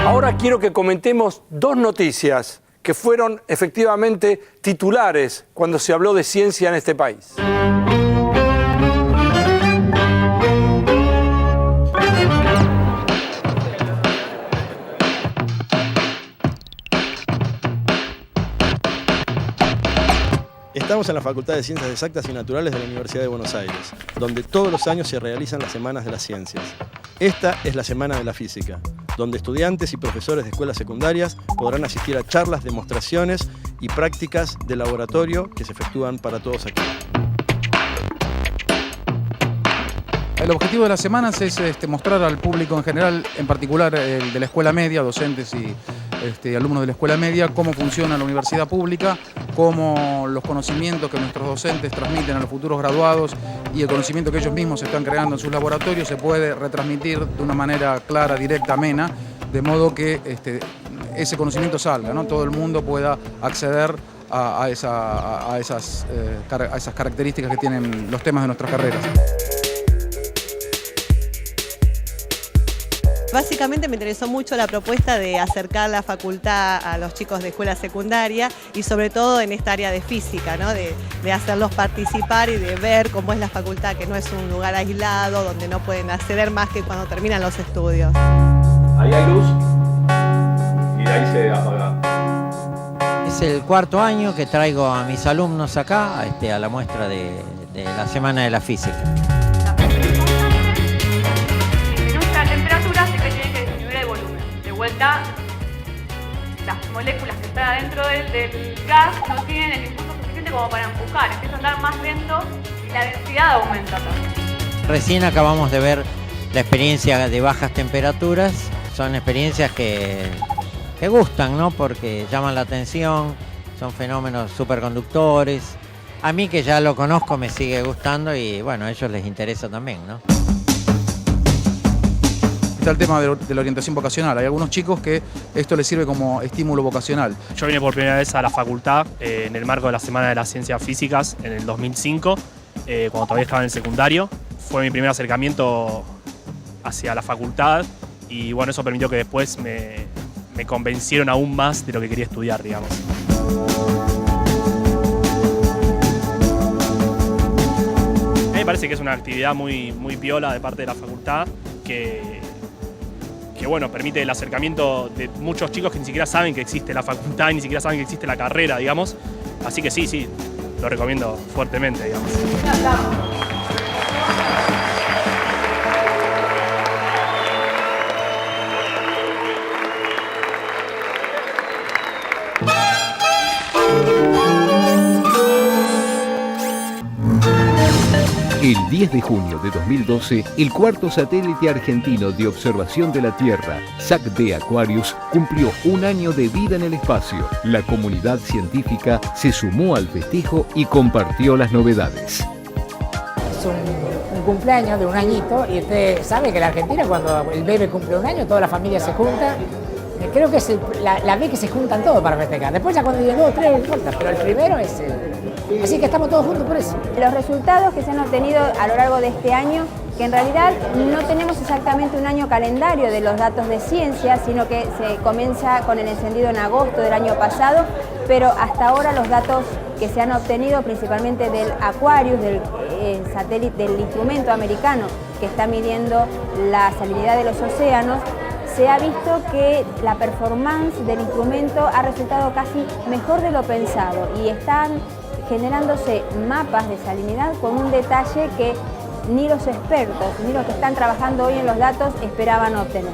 Ahora quiero que comentemos dos noticias que fueron efectivamente titulares cuando se habló de ciencia en este país. Estamos en la Facultad de Ciencias Exactas y Naturales de la Universidad de Buenos Aires, donde todos los años se realizan las Semanas de las Ciencias. Esta es la Semana de la Física, donde estudiantes y profesores de escuelas secundarias podrán asistir a charlas, demostraciones y prácticas de laboratorio que se efectúan para todos aquí. El objetivo de las semanas es mostrar al público en general, en particular el de la escuela media, docentes y alumnos de la escuela media, cómo funciona la universidad pública, cómo los conocimientos que nuestros docentes transmiten a los futuros graduados y el conocimiento que ellos mismos están creando en sus laboratorios se puede retransmitir de una manera clara, directa, amena, de modo que ese conocimiento salga, ¿no? Todo el mundo pueda acceder a esas características que tienen los temas de nuestras carreras. Básicamente me interesó mucho la propuesta de acercar la facultad a los chicos de escuela secundaria y sobre todo en esta área de física, ¿no? de hacerlos participar y de ver cómo es la facultad, que no es un lugar aislado donde no pueden acceder más que cuando terminan los estudios. Ahí hay luz y de ahí se apaga. Es el cuarto año que traigo a mis alumnos acá a la muestra de la Semana de la Física. Vuelta, las moléculas que están adentro del gas no tienen el impulso suficiente como para empujar, empieza a andar más lento y la densidad aumenta también. Recién acabamos de ver la experiencia de bajas temperaturas, son experiencias que gustan, ¿no? Porque llaman la atención, son fenómenos superconductores. A mí que ya lo conozco me sigue gustando y bueno, a ellos les interesa también, ¿no? Está el tema de la orientación vocacional. Hay algunos chicos que esto les sirve como estímulo vocacional. Yo vine por primera vez a la facultad en el marco de la Semana de las Ciencias Físicas en el 2005, cuando todavía estaba en el secundario. Fue mi primer acercamiento hacia la facultad y bueno, eso permitió que después me convencieron aún más de lo que quería estudiar, digamos. A mí me parece que es una actividad muy piola de parte de la facultad que bueno, permite el acercamiento de muchos chicos que ni siquiera saben que existe la facultad y ni siquiera saben que existe la carrera, digamos. Así que sí, lo recomiendo fuertemente, digamos. El 10 de junio de 2012, el cuarto satélite argentino de observación de la Tierra, SAC-D Aquarius, cumplió un año de vida en el espacio. La comunidad científica se sumó al festejo y compartió las novedades. Es un cumpleaños de un añito y usted sabe que en la Argentina cuando el bebé cumple un año, toda la familia se junta. Creo que es la vez que se juntan todos para festejar. Después ya cuando llegó 2 o 3 no importa, pero el primero es así que estamos todos juntos por eso. Los resultados que se han obtenido a lo largo de este año, que en realidad no tenemos exactamente un año calendario de los datos de ciencia, sino que se comienza con el encendido en agosto del año pasado, pero hasta ahora los datos que se han obtenido principalmente del Aquarius, del satélite, del instrumento americano que está midiendo la salinidad de los océanos, se ha visto que la performance del instrumento ha resultado casi mejor de lo pensado y están generándose mapas de salinidad con un detalle que ni los expertos ni los que están trabajando hoy en los datos esperaban obtener.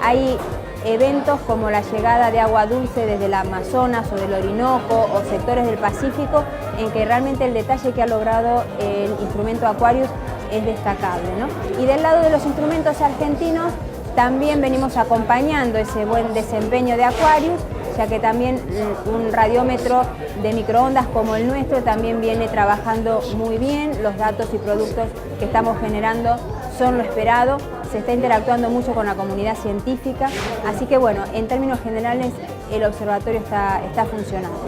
Hay eventos como la llegada de agua dulce desde el Amazonas o del Orinoco o sectores del Pacífico en que realmente el detalle que ha logrado el instrumento Aquarius es destacable, ¿no? Y del lado de los instrumentos argentinos también venimos acompañando ese buen desempeño de Aquarius, ya que también un radiómetro de microondas como el nuestro también viene trabajando muy bien. Los datos y productos que estamos generando son lo esperado. Se está interactuando mucho con la comunidad científica. Así que bueno, en términos generales el observatorio está funcionando.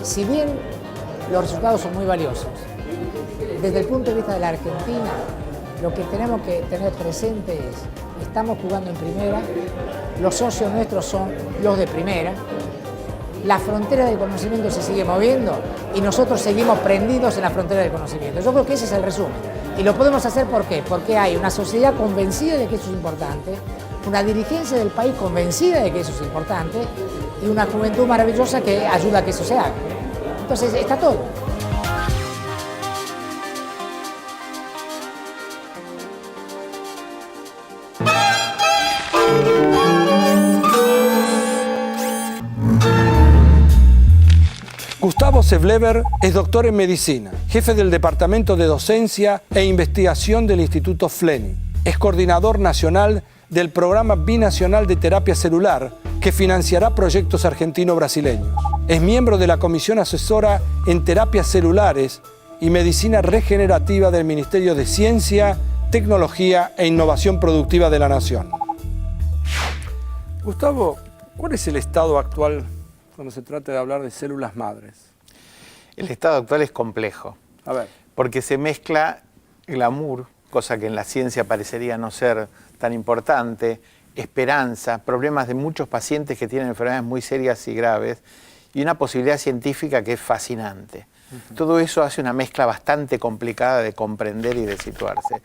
Si bien los resultados son muy valiosos, desde el punto de vista de la Argentina, lo que tenemos que tener presente es estamos jugando en primera, los socios nuestros son los de primera, la frontera del conocimiento se sigue moviendo y nosotros seguimos prendidos en la frontera del conocimiento. Yo creo que ese es el resumen. Y lo podemos hacer ¿por qué? Porque hay una sociedad convencida de que eso es importante, una dirigencia del país convencida de que eso es importante y una juventud maravillosa que ayuda a que eso se haga. Entonces está todo. Gustavo Sevlever es doctor en medicina, jefe del Departamento de Docencia e Investigación del Instituto FLENI. Es coordinador nacional del Programa Binacional de Terapia Celular, que financiará proyectos argentino-brasileños. Es miembro de la Comisión Asesora en Terapias Celulares y Medicina Regenerativa del Ministerio de Ciencia, Tecnología e Innovación Productiva de la Nación. Gustavo, ¿cuál es el estado actual cuando se trata de hablar de células madres? El estado actual es complejo. A ver. Porque se mezcla glamour, cosa que en la ciencia parecería no ser tan importante, esperanza, problemas de muchos pacientes que tienen enfermedades muy serias y graves, y una posibilidad científica que es fascinante. Todo eso hace una mezcla bastante complicada de comprender y de situarse.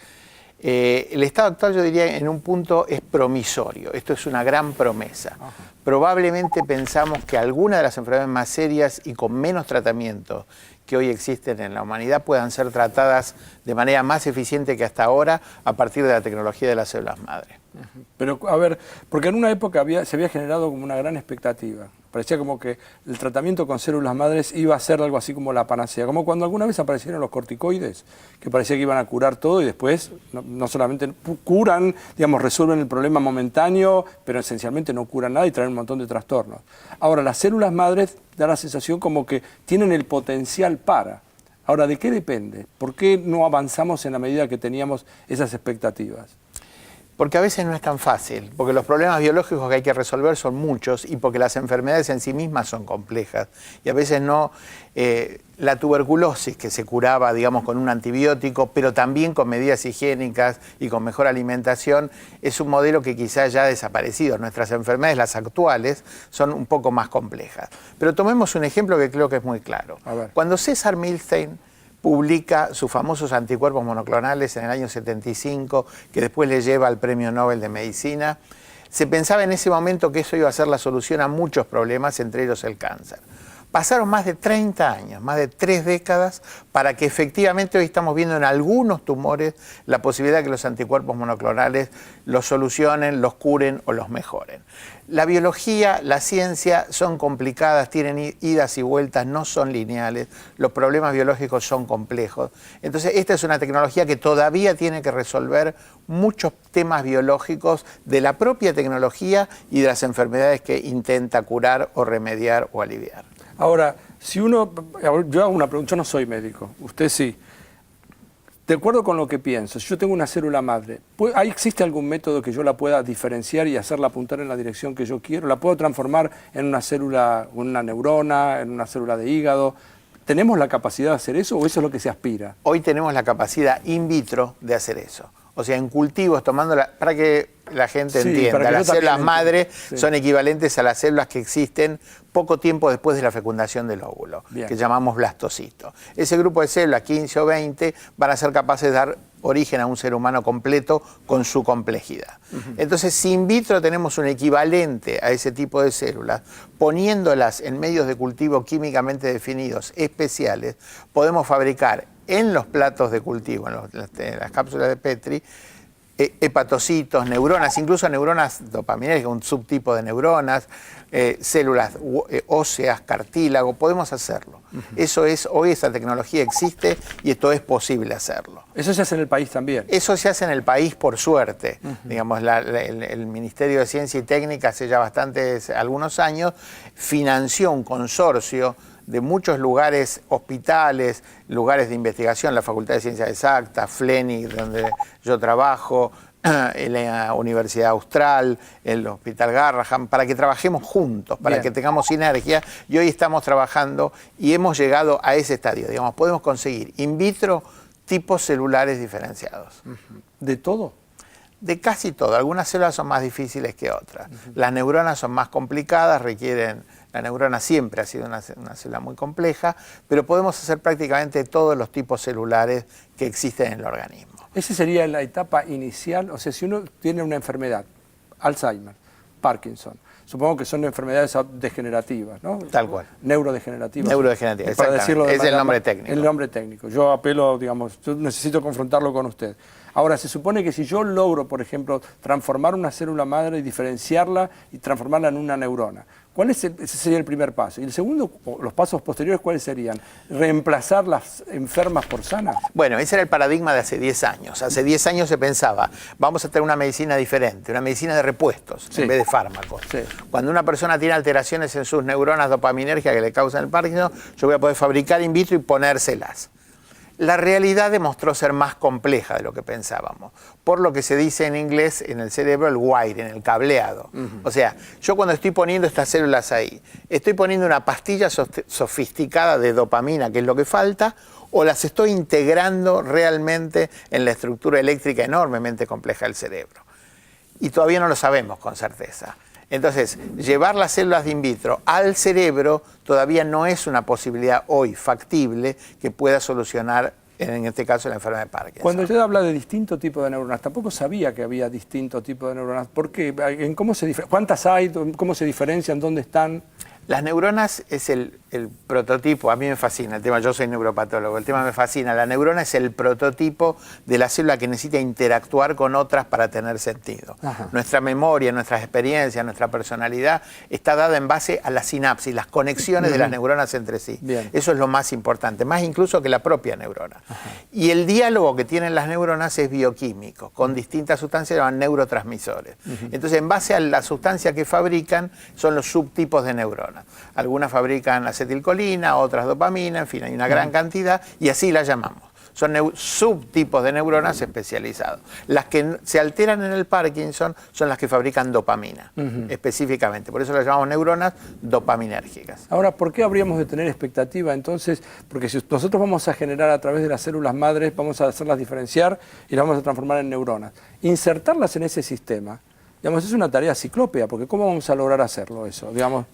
El estado actual, yo diría, en un punto es promisorio. Esto es una gran promesa. Probablemente pensamos que algunas de las enfermedades más serias y con menos tratamiento que hoy existen en la humanidad puedan ser tratadas de manera más eficiente que hasta ahora a partir de la tecnología de las células madre. Pero, a ver, porque en una época se había generado como una gran expectativa. Parecía como que el tratamiento con células madres iba a ser algo así como la panacea. Como cuando alguna vez aparecieron los corticoides, que parecía que iban a curar todo y después no solamente curan, digamos, resuelven el problema momentáneo, pero esencialmente no curan nada y traen un montón de trastornos. Ahora, las células madres da la sensación como que tienen el potencial para. Ahora, ¿de qué depende? ¿Por qué no avanzamos en la medida que teníamos esas expectativas? Porque a veces no es tan fácil, porque los problemas biológicos que hay que resolver son muchos y porque las enfermedades en sí mismas son complejas. Y a veces no, la tuberculosis que se curaba, digamos, con un antibiótico, pero también con medidas higiénicas y con mejor alimentación, es un modelo que quizás ya ha desaparecido. Nuestras enfermedades, las actuales, son un poco más complejas. Pero tomemos un ejemplo que creo que es muy claro. Cuando César Milstein publica sus famosos anticuerpos monoclonales en el año 75, que después le lleva al Premio Nobel de Medicina, se pensaba en ese momento que eso iba a ser la solución a muchos problemas, entre ellos el cáncer. Pasaron más de 30 años, más de 3 décadas, para que efectivamente hoy estamos viendo en algunos tumores la posibilidad de que los anticuerpos monoclonales los solucionen, los curen o los mejoren. La biología, la ciencia son complicadas, tienen idas y vueltas, no son lineales, los problemas biológicos son complejos. Entonces, esta es una tecnología que todavía tiene que resolver muchos temas biológicos de la propia tecnología y de las enfermedades que intenta curar o remediar o aliviar. Ahora, si yo hago una pregunta, yo no soy médico, usted sí. De acuerdo con lo que pienso, si yo tengo una célula madre, ¿existe algún método que yo la pueda diferenciar y hacerla apuntar en la dirección que yo quiero? ¿La puedo transformar en una célula, una neurona, en una célula de hígado? ¿Tenemos la capacidad de hacer eso o eso es lo que se aspira? Hoy tenemos la capacidad in vitro de hacer eso. O sea, en cultivos, para que la gente entienda, las células madre son equivalentes a las células que existen poco tiempo después de la fecundación del óvulo, que llamamos blastocitos. Ese grupo de células, 15 o 20, van a ser capaces de dar origen a un ser humano completo con su complejidad. Entonces, si in vitro tenemos un equivalente a ese tipo de células, poniéndolas en medios de cultivo químicamente definidos, especiales, podemos fabricar en los platos de cultivo, en las cápsulas de Petri, hepatocitos, neuronas, incluso neuronas dopaminérgicas, un subtipo de neuronas, células óseas, cartílago, podemos hacerlo. Eso es, hoy esa tecnología existe y esto es posible hacerlo. ¿Eso se hace en el país también? Eso se hace en el país por suerte. Digamos, el Ministerio de Ciencia y Técnica hace ya algunos años financió un consorcio de muchos lugares, hospitales, lugares de investigación, la Facultad de Ciencias Exactas, FLENI, donde yo trabajo, en la Universidad Austral, el Hospital Garrahan, para que trabajemos juntos, para que tengamos sinergia, y hoy estamos trabajando y hemos llegado a ese estadio. Digamos, podemos conseguir in vitro tipos celulares diferenciados. ¿De todo? De casi todo. Algunas células son más difíciles que otras. Las neuronas son más complicadas, requieren... La neurona siempre ha sido una célula muy compleja, pero podemos hacer prácticamente todos los tipos celulares que existen en el organismo. Esa sería la etapa inicial, o sea, si uno tiene una enfermedad, Alzheimer, Parkinson, supongo que son enfermedades degenerativas, ¿no? Tal cual. Neurodegenerativas. Neurodegenerativas, para decirlo de es el nombre técnico. El nombre técnico. Yo apelo, digamos, yo necesito confrontarlo con usted. Ahora, se supone que si yo logro, por ejemplo, transformar una célula madre y diferenciarla y transformarla en una neurona, ese sería el primer paso. Y el segundo, los pasos posteriores, ¿cuáles serían? ¿Reemplazar las enfermas por sanas? Bueno, ese era el paradigma de hace 10 años. Hace 10 años se pensaba, vamos a tener una medicina diferente, una medicina de repuestos en vez de fármacos. Sí. Cuando una persona tiene alteraciones en sus neuronas dopaminérgicas que le causan el Parkinson, yo voy a poder fabricar in vitro y ponérselas. La realidad demostró ser más compleja de lo que pensábamos, por lo que se dice en inglés en el cerebro el wiring, el cableado. O sea, yo cuando estoy poniendo estas células ahí, estoy poniendo una pastilla sofisticada de dopamina, que es lo que falta, o las estoy integrando realmente en la estructura eléctrica enormemente compleja del cerebro. Y todavía no lo sabemos con certeza. Entonces, llevar las células de in vitro al cerebro todavía no es una posibilidad hoy factible que pueda solucionar, en este caso, la enfermedad de Parkinson. Cuando usted habla de distinto tipo de neuronas, tampoco sabía que había distinto tipo de neuronas. ¿Por qué? ¿Cuántas hay? ¿Cómo se diferencian? ¿Dónde están? Las neuronas es el prototipo, a mí me fascina el tema, yo soy neuropatólogo, el tema me fascina. La neurona es el prototipo de la célula que necesita interactuar con otras para tener sentido. Ajá. Nuestra memoria, nuestras experiencias, nuestra personalidad está dada en base a la sinapsis, las conexiones de las neuronas entre sí. Bien. Eso es lo más importante, más incluso que la propia neurona. Ajá. Y el diálogo que tienen las neuronas es bioquímico, con distintas sustancias llamadas neurotransmisores. Entonces, en base a la sustancia que fabrican, son los subtipos de neuronas. Algunas fabrican acetilcolina, otras dopamina, en fin, hay una gran cantidad y así las llamamos. Son subtipos de neuronas especializados. Las que se alteran en el Parkinson son las que fabrican dopamina, específicamente. Por eso las llamamos neuronas dopaminérgicas. Ahora, ¿por qué habríamos de tener expectativa entonces? Porque si nosotros vamos a generar a través de las células madres, vamos a hacerlas diferenciar y las vamos a transformar en neuronas. Insertarlas en ese sistema, digamos, es una tarea ciclópea, porque ¿cómo vamos a lograr hacerlo eso? Digamos,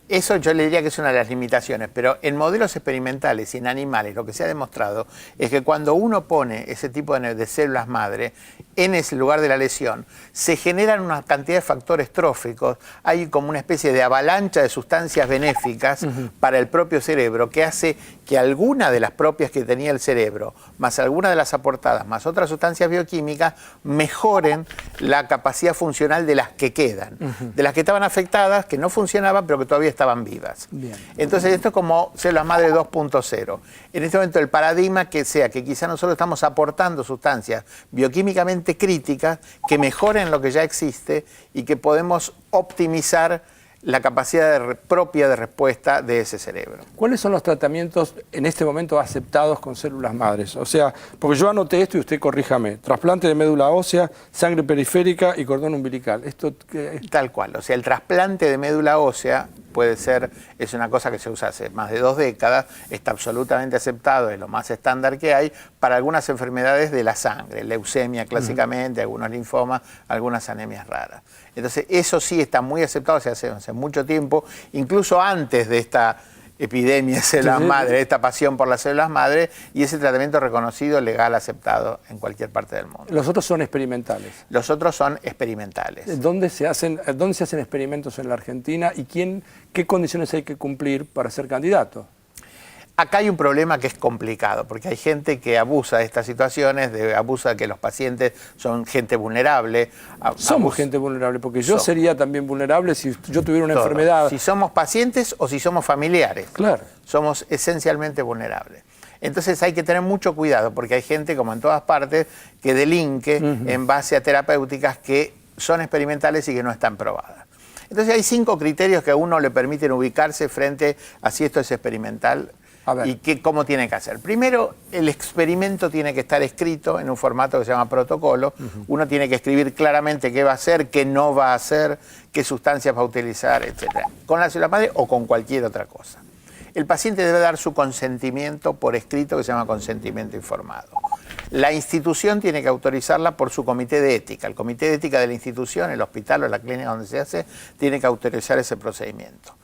eso yo le diría que es una de las limitaciones, pero en modelos experimentales y en animales lo que se ha demostrado es que cuando uno pone ese tipo de células madre en ese lugar de la lesión, se generan una cantidad de factores tróficos, hay como una especie de avalancha de sustancias benéficas para el propio cerebro que hace que alguna de las propias que tenía el cerebro, más alguna de las aportadas, más otras sustancias bioquímicas, mejoren la capacidad funcional de las que quedan, de las que estaban afectadas, que no funcionaban, pero que todavía estaban vivas. Bien. Entonces esto es como células madre 2.0. En este momento el paradigma que sea que quizá nosotros estamos aportando sustancias bioquímicamente críticas que mejoren lo que ya existe y que podemos optimizar la capacidad propia de respuesta de ese cerebro. ¿Cuáles son los tratamientos en este momento aceptados con células madres? O sea, porque yo anoté esto y usted corríjame. Trasplante de médula ósea, sangre periférica y cordón umbilical. ¿Esto qué es? Tal cual. O sea, el trasplante de médula ósea puede ser, es una cosa que se usa hace más de 2 décadas, está absolutamente aceptado, es lo más estándar que hay para algunas enfermedades de la sangre, leucemia clásicamente, algunos linfomas, algunas anemias raras. Entonces eso sí está muy aceptado hace mucho tiempo, incluso antes de esta epidemia de células madre, esta pasión por las células madre, y ese tratamiento reconocido, legal, aceptado en cualquier parte del mundo. ¿Los otros son experimentales? Los otros son experimentales. ¿Dónde se hacen experimentos en la Argentina y qué condiciones hay que cumplir para ser candidato? Acá hay un problema que es complicado, porque hay gente que abusa de estas situaciones, abusa de que los pacientes son gente vulnerable. Somos gente vulnerable, porque yo sería también vulnerable si yo tuviera una enfermedad. Si somos pacientes o si somos familiares. Claro. Somos esencialmente vulnerables. Entonces hay que tener mucho cuidado, porque hay gente, como en todas partes, que delinque en base a terapéuticas que son experimentales y que no están probadas. Entonces hay 5 criterios que a uno le permiten ubicarse frente a si esto es experimental y cómo tiene que hacer. Primero, el experimento tiene que estar escrito en un formato que se llama protocolo. Uno tiene que escribir claramente qué va a hacer, qué no va a hacer, qué sustancias va a utilizar, etc. Con la célula madre o con cualquier otra cosa. El paciente debe dar su consentimiento por escrito, que se llama consentimiento informado. La institución tiene que autorizarla por su comité de ética. El comité de ética de la institución, el hospital o la clínica donde se hace, tiene que autorizar ese procedimiento.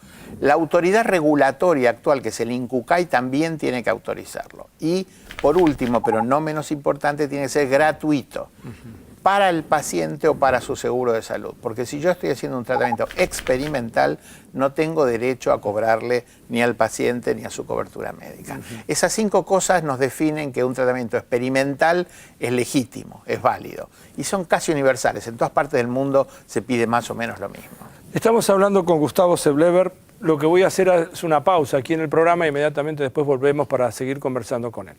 La autoridad regulatoria actual, que es el INCUCAI, también tiene que autorizarlo. Y, por último, pero no menos importante, tiene que ser gratuito para el paciente o para su seguro de salud. Porque si yo estoy haciendo un tratamiento experimental, no tengo derecho a cobrarle ni al paciente ni a su cobertura médica. Esas 5 cosas nos definen que un tratamiento experimental es legítimo, es válido. Y son casi universales. En todas partes del mundo se pide más o menos lo mismo. Estamos hablando con Gustavo Seblever. Lo que voy a hacer es una pausa aquí en el programa e inmediatamente después volvemos para seguir conversando con él.